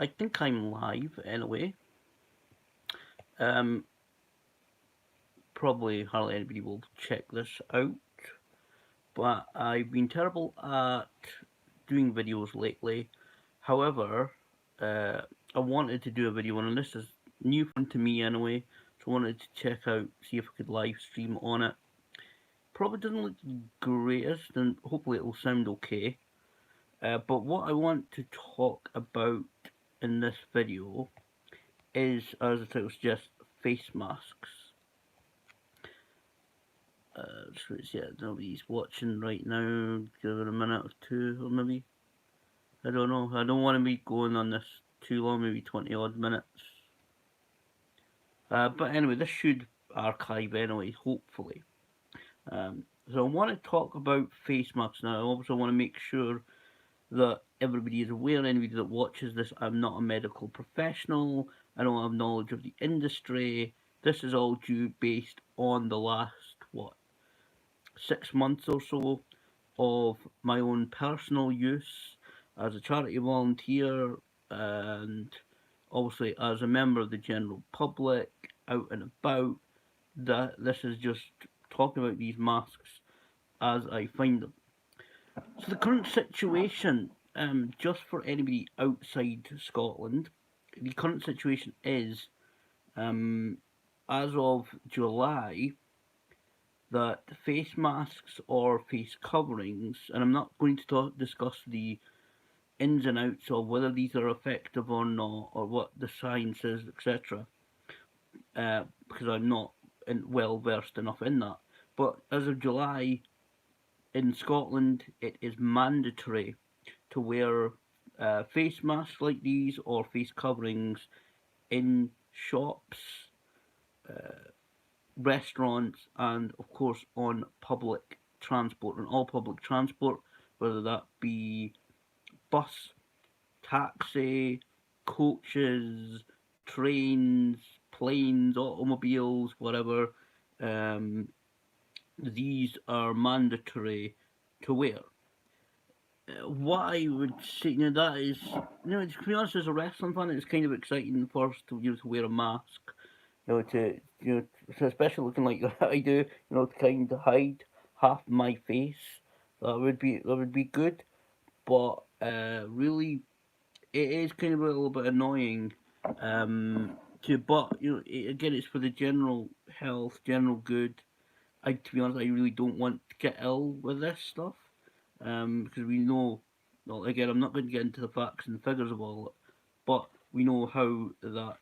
I think I'm live anyway. Um, Probably hardly anybody will check this out, but I've been terrible at doing videos lately. However, uh, I wanted to do a video, and this is new fun to me anyway. So I wanted to check out, see if I could live stream on it. Probably doesn't look the greatest, and hopefully it'll sound okay. But what I want to talk about in this video is, as the title suggests, face masks. So it's, yeah, nobody's watching right now. Give it a minute or two, or maybe. I don't know. I don't want to be going on this too long, maybe 20 odd minutes. But anyway, this should archive anyway, hopefully. So I want to talk about face masks now. I also want to make sure that everybody is aware, anybody that watches this, I'm not a medical professional. I don't have knowledge of the industry. This is all due based on the last, 6 months or so of my own personal use as a charity volunteer and obviously as a member of the general public out and about. That this is just talking about these masks as I find them. So the current situation, just for anybody outside Scotland, the current situation is, as of July, that face masks or face coverings, and I'm not going to discuss the ins and outs of whether these are effective or not, or what the science is, etc., because I'm not well versed enough in that. But as of July, in Scotland, it is mandatory to wear face masks like these or face coverings in shops, restaurants, and of course on public transport, on all public transport, whether that be bus, taxi, coaches, trains, planes, automobiles, whatever. Um, these are mandatory to wear. What I would say, that is, to be honest, as a wrestling fan, it's kind of exciting for us to wear a mask, especially looking like I do, to kind of hide half my face. That would be good, but really, it is kind of a little bit annoying. But again, it's for the general health, general good. To be honest, I really don't want to get ill with this stuff, because we know. Well, again, I'm not going to get into the facts and figures of all it, but we know how that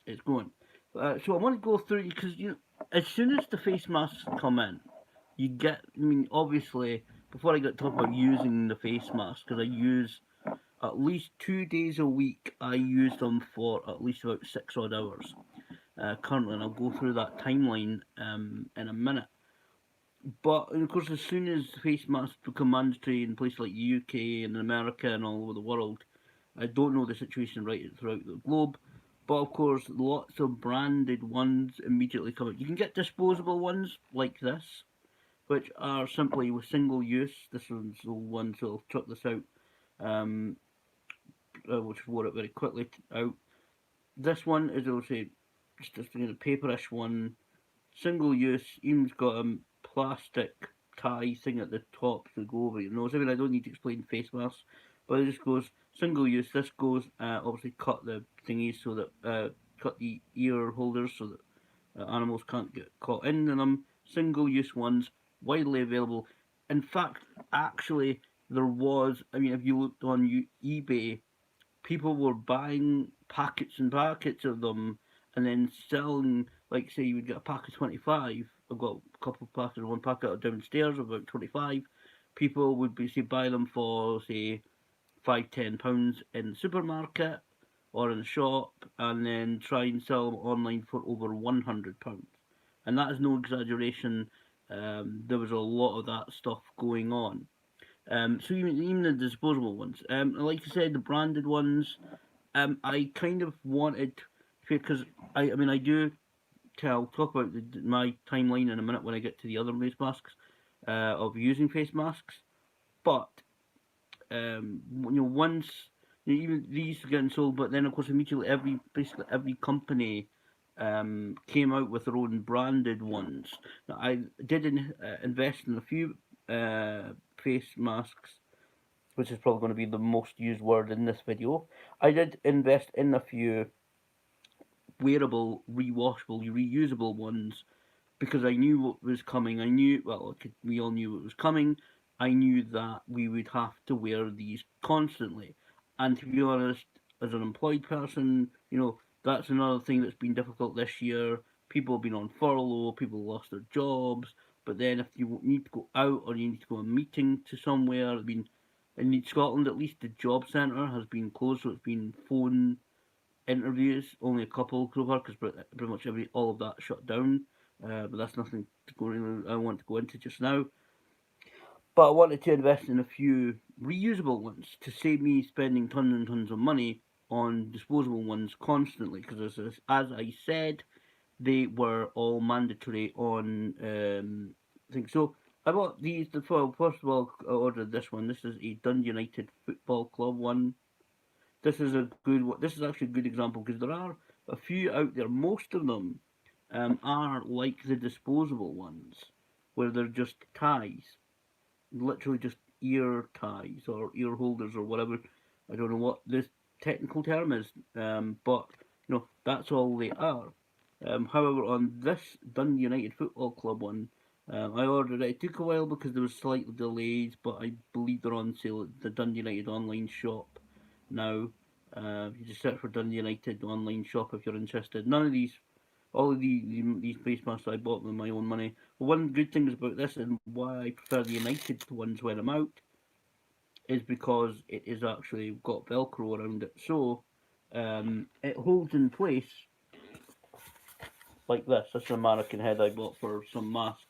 is going. So I want to go through, because as soon as the face masks come in, you get. I mean, obviously, before I get to talk about using the face mask, because I use at least 2 days a week. I use them for at least about 6 odd hours currently, and I'll go through that timeline in a minute. But of course, as soon as face masks become mandatory in places like the UK and America and all over the world, I don't know the situation right throughout the globe. But of course, lots of branded ones immediately come out. You can get disposable ones like this, which are simply with single use. This one's the one, so I'll chuck this out. Which wore it very quickly out. This one is also just a paperish one, single use. Even's got a plastic tie thing at the top to go over your nose. I mean, I don't need to explain face masks, but it just goes single use. This goes obviously cut the thingies so that cut the ear holders so that animals can't get caught in them. Single use ones widely available. In fact, actually, there was. I mean, if you looked on eBay, people were buying packets and packets of them and then selling, like, say you would get a pack of 25. I've got a couple of packets, one packet downstairs of about 25. People would be, say, buy them for, say, £5, £10 in the supermarket or in the shop, and then try and sell them online for over £100. And that is no exaggeration. There was a lot of that stuff going on. So even the disposable ones, like I said, the branded ones, I kind of wanted, because I mean I do tell talk about my timeline in a minute when I get to the other face masks, of using face masks, but once Even these are getting sold, but then of course immediately basically every company came out with their own branded ones. Now, I did invest in a few face masks, which is probably going to be the most used word in this video. I did invest in a few wearable, rewashable, reusable ones because I knew what was coming. I knew, well, we all knew what was coming. I knew that we would have to wear these constantly. And to be honest, as an employed person, that's another thing that's been difficult this year. People have been on furlough, people lost their jobs. But then if you need to go out or you need to go a meeting to somewhere, in Scotland, at least the job centre has been closed, so it's been phone interviews. Only a couple so far because pretty much all of that shut down. But that's nothing I want to go into just now. But I wanted to invest in a few reusable ones to save me spending tons and tons of money on disposable ones constantly. Because as I said, they were all mandatory on things. So I bought these. First of all, I ordered this one. This is a Dundee United Football Club one. This is a good one. This is actually a good example because there are a few out there. Most of them are like the disposable ones, where they're just ties, literally just ear ties or ear holders or whatever. I don't know what this technical term is, but that's all they are. However, on this Dundee United Football Club one, I ordered it. It took a while because there was slight delays, but I believe they're on sale at the Dundee United online shop now. You just search for Dundee United online shop if you're interested. None of these, all of these face masks I bought with my own money. But one good thing about this and why I prefer the United ones when I'm out is because it is actually got Velcro around it, so it holds in place like this. This is a mannequin head I bought for some masks,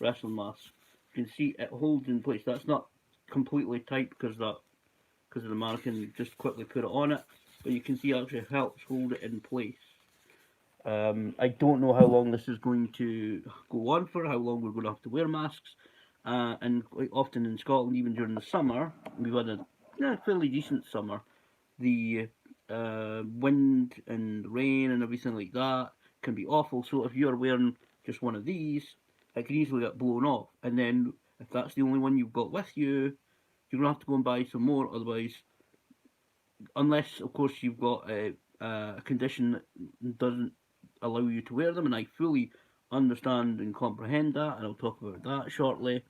wrestling masks. You can see it holds in place. That's not completely tight because the mannequin just quickly put it on it, but you can see it actually helps hold it in place. I don't know how long this is going to go on for, how long we're going to have to wear masks. And quite often in Scotland, even during the summer, we've had a fairly decent summer. The wind and rain and everything like that can be awful. So if you're wearing just one of these, it can easily get blown off. And then if that's the only one you've got with you, you're gonna have to go and buy some more. Otherwise, unless of course you've got a condition that doesn't allow you to wear them, and I fully understand and comprehend that, and I'll talk about that shortly.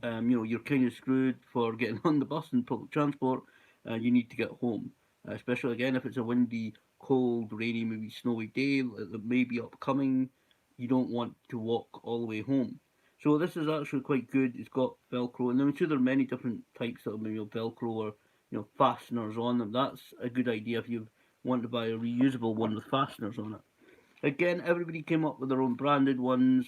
You're kind of screwed for getting on the bus and public transport. You need to get home, especially again if it's a windy, cold, rainy, maybe snowy day that may be upcoming. You don't want to walk all the way home. So this is actually quite good. It's got Velcro, and I'm sure there are many different types of maybe Velcro or fasteners on them. That's a good idea if you want to buy a reusable one with fasteners on it. Again, everybody came up with their own branded ones.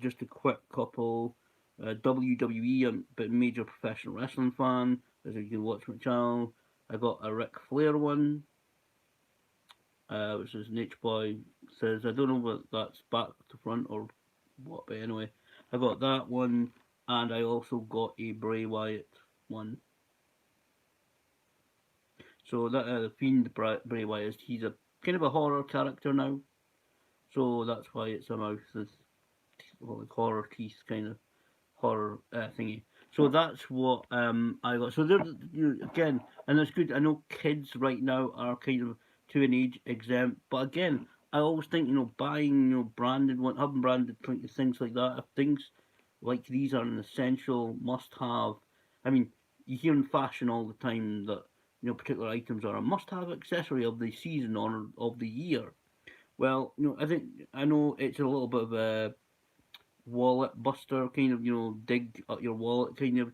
Just a quick couple. WWE, I'm a major professional wrestling fan, as you can watch my channel. I got a Ric Flair one, which is Nature Boy says. I don't know what that's back to front or what, but anyway, I got that one, and I also got a Bray Wyatt one. So that the Fiend Bray Wyatt, he's a kind of a horror character now, so that's why it's a mouth with like horror teeth kind of horror thingy. So that's what I got. So there, again, and it's good. I know kids right now are kind of to an age exempt, but again, I always think buying branded one, having branded things like that. If things like these are an essential must have. I mean, you hear in fashion all the time that particular items are a must have accessory of the season or of the year. Well, I know it's a little bit of a wallet buster kind of dig at your wallet kind of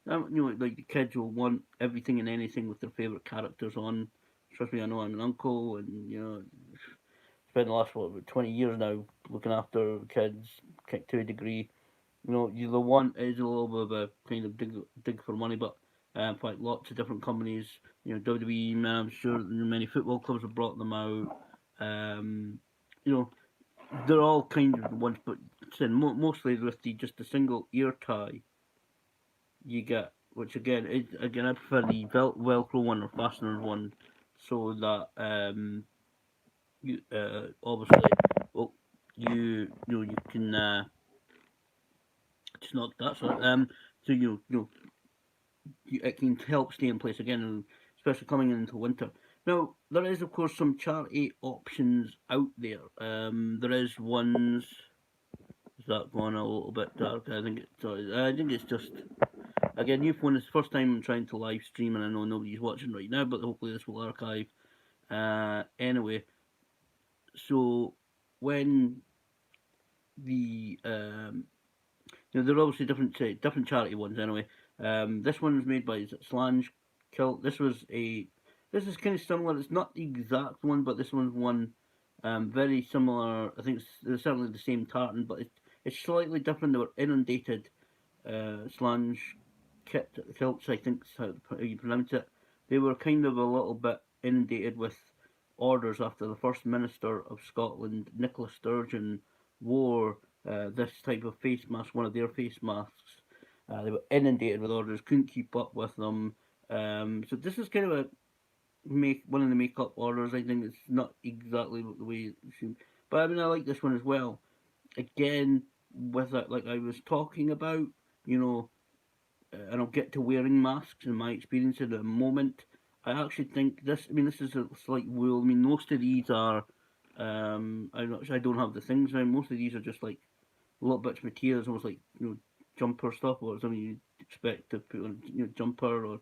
like the kids will want everything and anything with their favorite characters on. Trust me, I know I'm an uncle, and spent the last about 20 years now looking after kids to a degree. You the one is a little bit of a kind of dig for money, but in fact lots of different companies, WWE, I'm sure many football clubs have brought them out. You know they're all kind of the ones, but mostly with just a single ear tie, you get which again I prefer the Velcro one or fastener one, so that you obviously, well, you can just knock that, sorry, so it can help stay in place again, especially coming into winter. Now there is of course some charity options out there. There is ones. Is that going a little bit dark? I think it's just again, new phone is the first time I'm trying to live stream, and I know nobody's watching right now, but hopefully this will archive. Anyway, so when the there are obviously different charity ones. Anyway, this one's made by Slange Kilt. This is kind of similar. It's not the exact one, but this one's one very similar. I think it's certainly the same tartan, but it's slightly different. They were inundated Slange kilts, I think is how you pronounce it. They were kind of a little bit inundated with orders after the First Minister of Scotland, Nicola Sturgeon, wore this type of face mask, one of their face masks. They were inundated with orders, couldn't keep up with them. So this is kind of a make one of the makeup orders. I think it's not exactly the way it seemed, but I mean I like this one as well. Again, with it, like I was talking about, you know, and I'll get to wearing masks and my experience in a moment. I actually think this. I mean, this is a slight wool. I mean, most of these are. I don't have the things now. Most of these are just like little bits of materials, almost like jumper stuff or something you expect to put on jumper or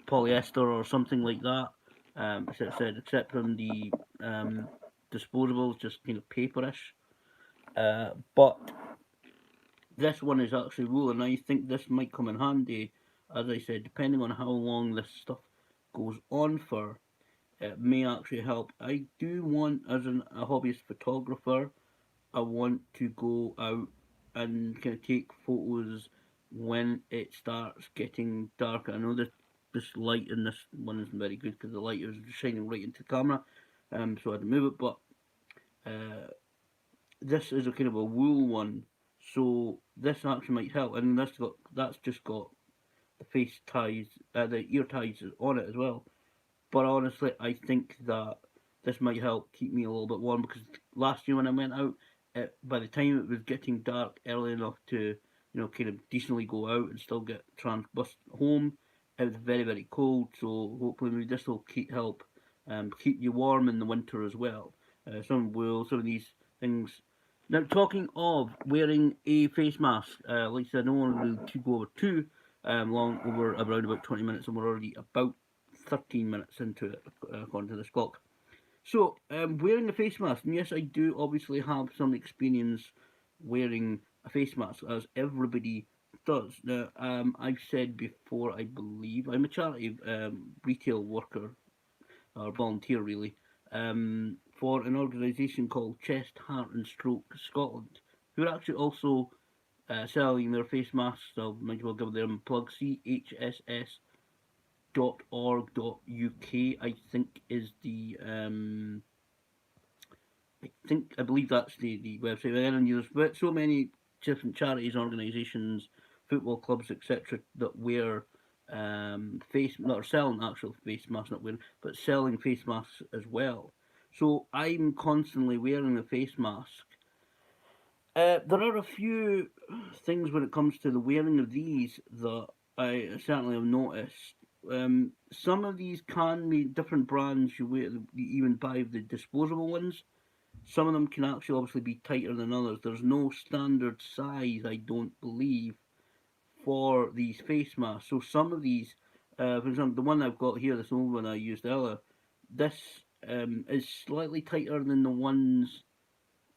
polyester or something like that. Except from the disposables, just kind of paperish. But this one is actually wool, and I think this might come in handy. As I said, depending on how long this stuff goes on for, it may actually help. I do want, as a hobbyist photographer, I want to go out and kind of take photos when it starts getting darker. I know this light in this one isn't very good because the light is shining right into the camera, so I had to move it. But uh, this is a kind of a wool one, so this actually might help. And that's just got the face ties, the ear ties on it as well. But honestly, I think that this might help keep me a little bit warm because last year when I went out, by the time it was getting dark early enough to, kind of decently go out and still get bus home, it was very, very cold. So hopefully maybe this will help keep you warm in the winter as well. Some wool, some of these things. Now, talking of wearing a face mask, like I said, I don't want to go over too long, over around about 20 minutes, and we're already about 13 minutes into it, according to this clock. So, wearing a face mask, and yes, I do obviously have some experience wearing a face mask, as everybody does. Now, I've said before, I believe, I'm a charity retail worker, or volunteer really, for an organisation called Chest, Heart and Stroke Scotland, who are actually also selling their face masks. So, might as well give them a plug. chss.org.uk, I think is the I believe that's the website. And there's so many different charities, organisations, football clubs, etc., that wear face not selling actual face masks, not wearing, but selling face masks as well. So I'm constantly wearing a face mask. There are a few things when it comes to the wearing of these that I certainly have noticed. Some of these can be different brands. You even buy the disposable ones. Some of them can actually obviously be tighter than others. There's no standard size, I don't believe, for these face masks. So some of these, for example, the one I've got here, this old one I used earlier, this is slightly tighter than the ones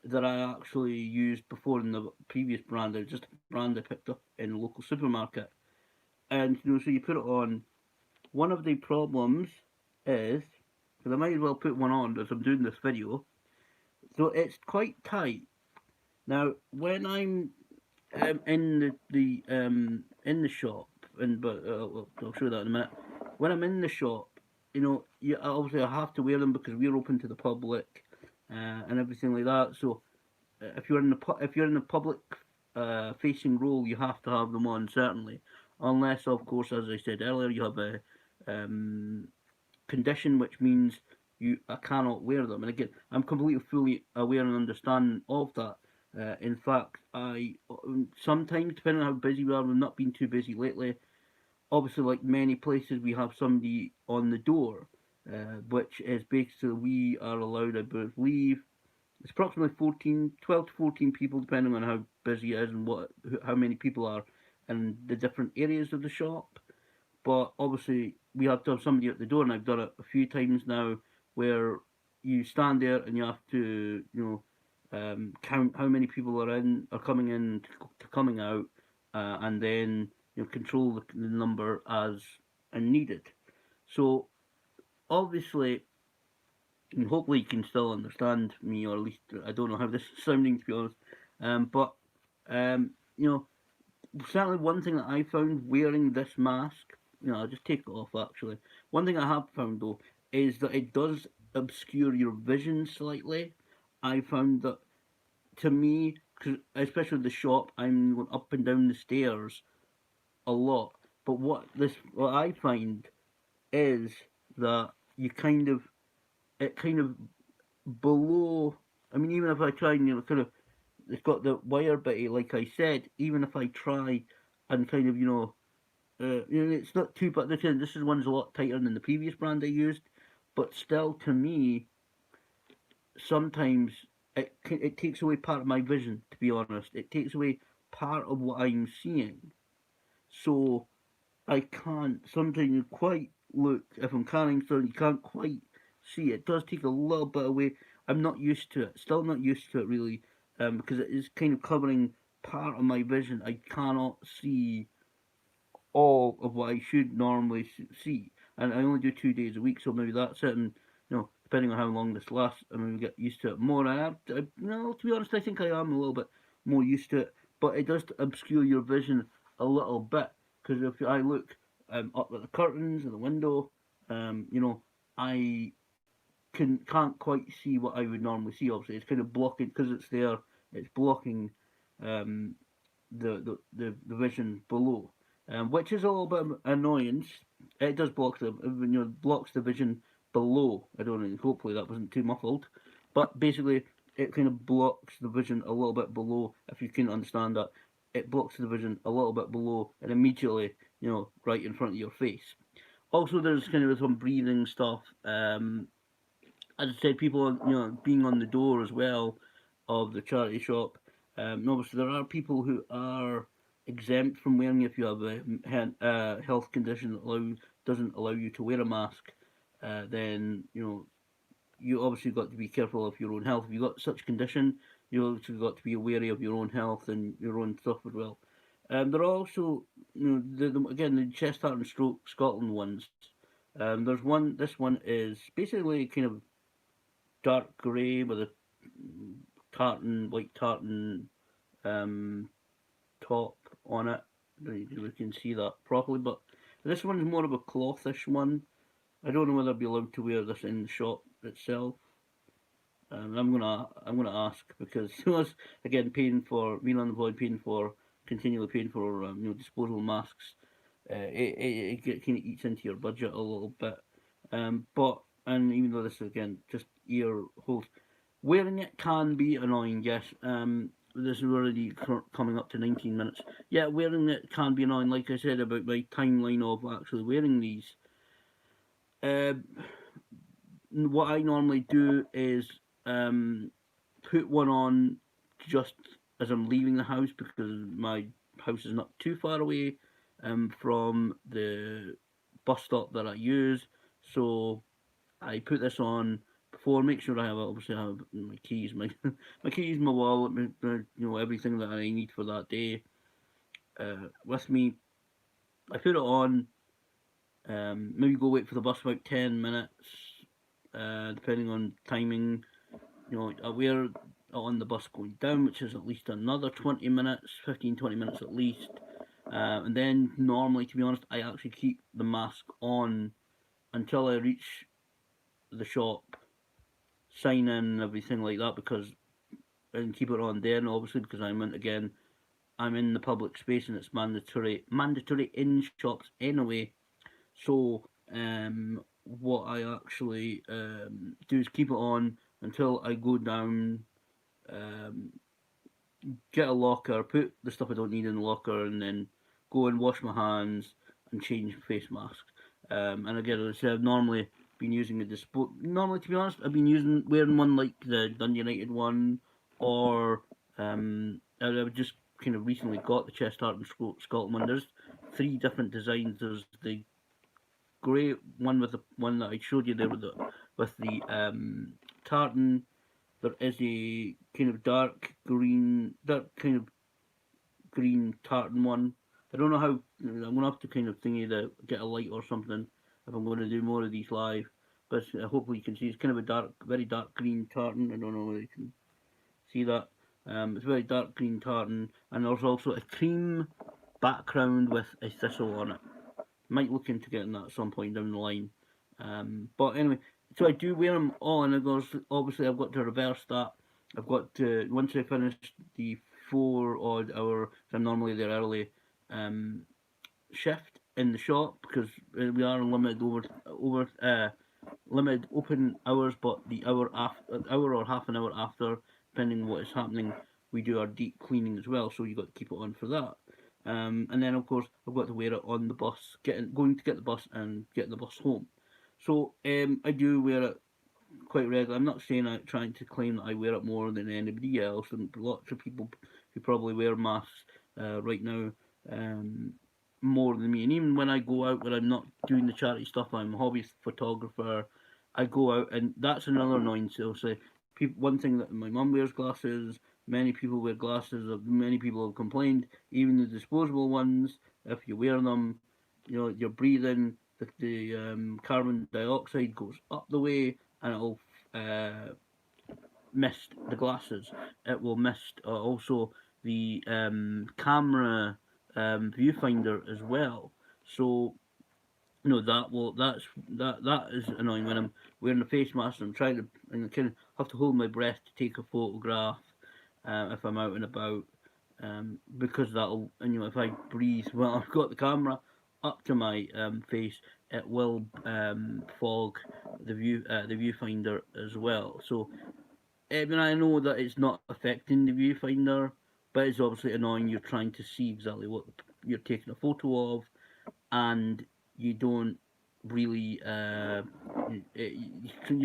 that I actually used before in the previous brand. It's just a brand I picked up in a local supermarket. And so you put it on. One of the problems is, because I might as well put one on as I'm doing this video, so it's quite tight. Now, when I'm in the shop, and but I'll show that in a minute. When I'm in the shop, you obviously I have to wear them because we're open to the public and everything like that. So if you're in the public facing role, you have to have them on certainly. unless, of course, as I said earlier, you have a um, condition which means I cannot wear them. And again, I'm completely fully aware and understanding of that. In fact, I sometimes, depending on how busy we are, we've not been too busy lately. Obviously, like many places, we have somebody on the door, which is basically we are allowed, I believe, it's approximately 14, 12 to 14 people, depending on how busy it is and how many people are in the different areas of the shop. But obviously, we have to have somebody at the door, and I've done it a few times now, where you stand there and you have to, count how many people are coming in to coming out, and then control the number as and needed. So obviously, and hopefully you can still understand me, or at least I don't know how this is sounding, to be honest. But you know, certainly one thing that I found wearing this mask, I'll just take it off actually. One thing I have found though is that it does obscure your vision slightly. I found that, to me, cause especially the shop, I'm going up and down the stairs a lot. But what I find is that you kind of it kind of below. I mean, even if I try and kind of, it's got the wire bitty, like I said. Even if I try and kind of it's not too, but this is one's a lot tighter than the previous brand I used, but still, to me, sometimes it takes away part of my vision. To be honest, it takes away part of what I'm seeing. So I can't sometimes quite look if I'm carrying something. You can't quite see it. It does take a little bit away. I'm not used to it. Still not used to it really, because it is kind of covering part of my vision. I cannot see all of what I should normally see, and I only do 2 days a week, so maybe that's it. And depending on how long this lasts, I mean, we get used to it more. To be honest, I think I am a little bit more used to it, but it does obscure your vision a little bit because if I look up at the curtains and the window, I can't quite see what I would normally see. Obviously, it's kind of blocking because it's there. It's blocking um, the vision below, which is a little bit of annoyance. It does block blocks the vision below. I don't know. Hopefully that wasn't too muffled, but basically it kind of blocks the vision a little bit below. If you can understand that, it blocks the vision a little bit below and immediately right in front of your face. Also, there's kind of some breathing stuff. As I said, people being on the door as well of the charity shop. Obviously, there are people who are exempt from wearing if you have a health condition that doesn't allow you to wear a mask. Then you obviously got to be careful of your own health. If you've got such condition, you also got to be wary of your own health and your own stuff as well. There are also, again, the chest, heart, and stroke Scotland ones. There's one. This one is basically kind of dark grey with a white tartan um, top on it. I don't know if you can see that properly, but this one's more of a clothish one. I don't know whether I'll be allowed to wear this in the shop itself. I'm gonna ask because I was again paying for being unemployed, continually paying for disposable masks. It kind of eats into your budget a little bit. But and even though this is again just ear holes, wearing it can be annoying. Yes. This is already coming up to 19 minutes. Yeah, wearing it can be annoying. Like I said about my timeline of actually wearing these. Uh, what I normally do is put one on just as I'm leaving the house because my house is not too far away from the bus stop that I use. So I put this on before, make sure obviously I have my keys, my keys, my wallet, everything that I need for that day with me. I put it on. Maybe go wait for the bus about 10 minutes, depending on timing. I wear it on the bus going down, which is at least another 20 minutes, 15, 20 minutes at least. And then normally, to be honest, I actually keep the mask on until I reach the shop, sign in and everything like that, because and keep it on then, obviously, because I'm in again I'm in the public space and it's mandatory in shops anyway. So what I actually do is keep it on until I go down, um, get a locker, put the stuff I don't need in the locker, and then go and wash my hands and change face masks. And again, as I said, I've normally been using a dispo. Normally, to be honest, I've been wearing one like the Dundee United one, or I've just kind of recently got the Chest Art and Scotland one. There's three different designs. There's the grey one with the one that I showed you there with the tartan. There is a kind of dark kind of green tartan one. I don't know how. I'm gonna have to kind of thingy to get a light or something if I'm going to do more of these live. But hopefully you can see it's kind of a very dark green tartan. I don't know whether you can see that. It's a very dark green tartan, and there's also a cream background with a thistle on it. Might look into getting that at some point down the line. But anyway, so I do wear them all, and obviously I've got to reverse that. I've got to once I finish the 4 odd hour. So I'm normally there early. Um, Shift in the shop because we are limited limited open hours, but the hour or half an hour after, depending on what is happening, we do our deep cleaning as well. So you got to keep it on for that. And then of course I've got to wear it on the bus, going to get the bus and getting the bus home. So I do wear it quite regular. I'm not saying I'm trying to claim that I wear it more than anybody else, and lots of people who probably wear masks right now um, more than me. And even when I go out, when I'm not doing the charity stuff, I'm a hobby photographer. I go out, and that's another annoyance. I'll say, one thing that my mum wears glasses. Many people wear glasses. Many people have complained, even the disposable ones. If you wear them, you're breathing. The carbon dioxide goes up the way, and it'll uh, mist the glasses. It will mist also the camera viewfinder as well. So that is annoying when I'm wearing a face mask and I'm trying to and I kind of have to hold my breath to take a photograph if I'm out and about because that'll and if I breathe well I've got the camera up to my face it will fog the viewfinder as well. So I mean I know that it's not affecting the viewfinder, but it's obviously annoying. You're trying to see exactly what you're taking a photo of and you don't really you're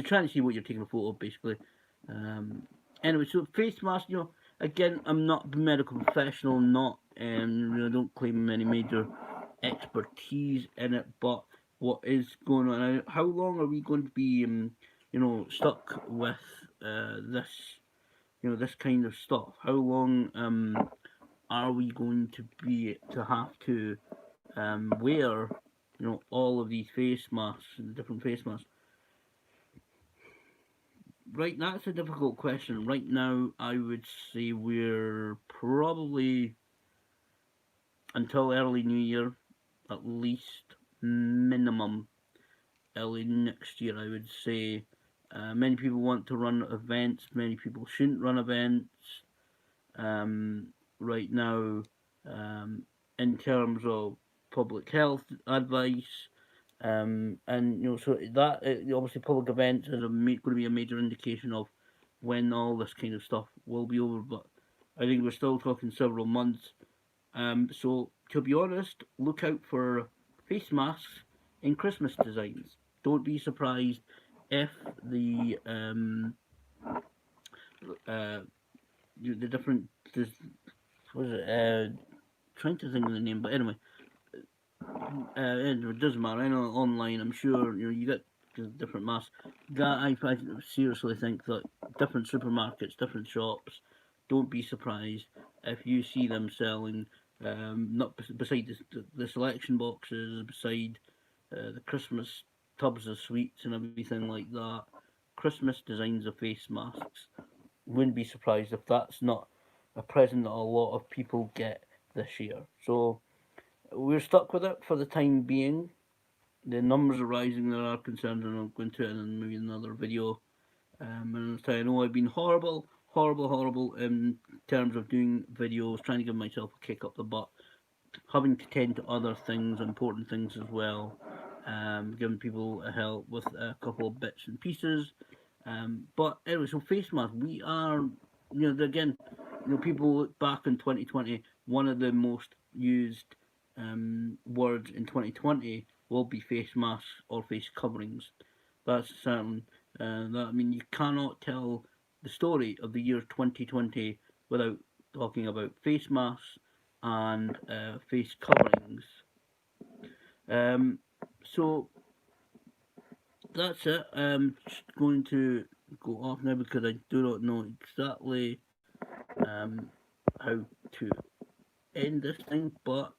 trying to see what you're taking a photo of basically. um, anyway, so face mask, again, I'm not a medical professional, not don't claim any major expertise in it, but what is going on, how long are we going to be stuck with this this kind of stuff? How long are we going to be to have to wear all of these face masks and different face masks? Right, that's a difficult question. Right now, I would say we're probably until early New Year, at least minimum early next year. I would say many people want to run events. Many people shouldn't run events right now. Um, in terms of public health advice, and so that obviously public events is going to be a major indication of when all this kind of stuff will be over. But I think we're still talking several months. So to be honest, look out for face masks in Christmas designs. Don't be surprised if uh, the different what is it? Trying to think of the name, but anyway, it doesn't matter. I know online, I'm sure you get different masks. That I seriously think that different supermarkets, different shops, don't be surprised if you see them selling not beside the selection boxes, beside the Christmas tubs of sweets and everything like that. Christmas designs of face masks. Wouldn't be surprised if that's not a present that a lot of people get this year. So we're stuck with it for the time being. The numbers are rising. There are concerns, and I'll go into it in maybe another video. And I know I've been horrible, horrible in terms of doing videos, trying to give myself a kick up the butt, having to tend to other things, important things as well, giving people a help with a couple of bits and pieces. But anyway, so face mask, we are, again, people look back in 2020, one of the most used words in 2020 will be face masks or face coverings. That's certain. I mean, you cannot tell the story of the year 2020 without talking about face masks and face coverings. Um, so that's it. Just going to go off now because I do not know exactly um, how to end this thing, but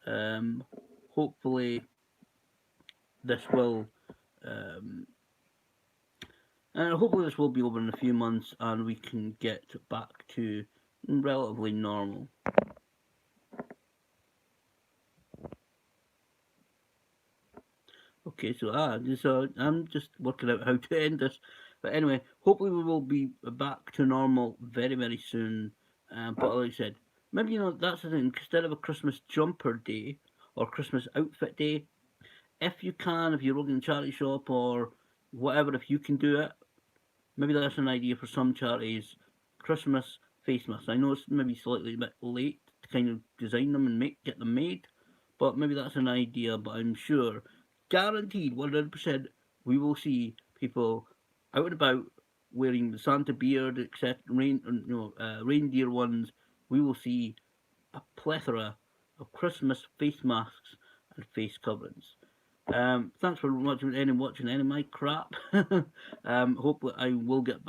um, hopefully this will um, hopefully this will be over in a few months and we can get back to relatively normal. Okay, so I'm just working out how to end this. But anyway, hopefully we will be back to normal very soon. But like I said, maybe that's the thing. Instead of a Christmas jumper day or Christmas outfit day, if you can, if you're working in a charity shop or whatever, if you can do it, maybe that's an idea for some charities. Christmas face masks. I know it's maybe slightly a bit late to kind of design them and get them made, but maybe that's an idea. But I'm sure, guaranteed, 100%, we will see people out and about wearing the Santa beard, etc. Reindeer ones. We will see a plethora of Christmas face masks and face coverings. Thanks for watching any of my crap. Hopefully I will get back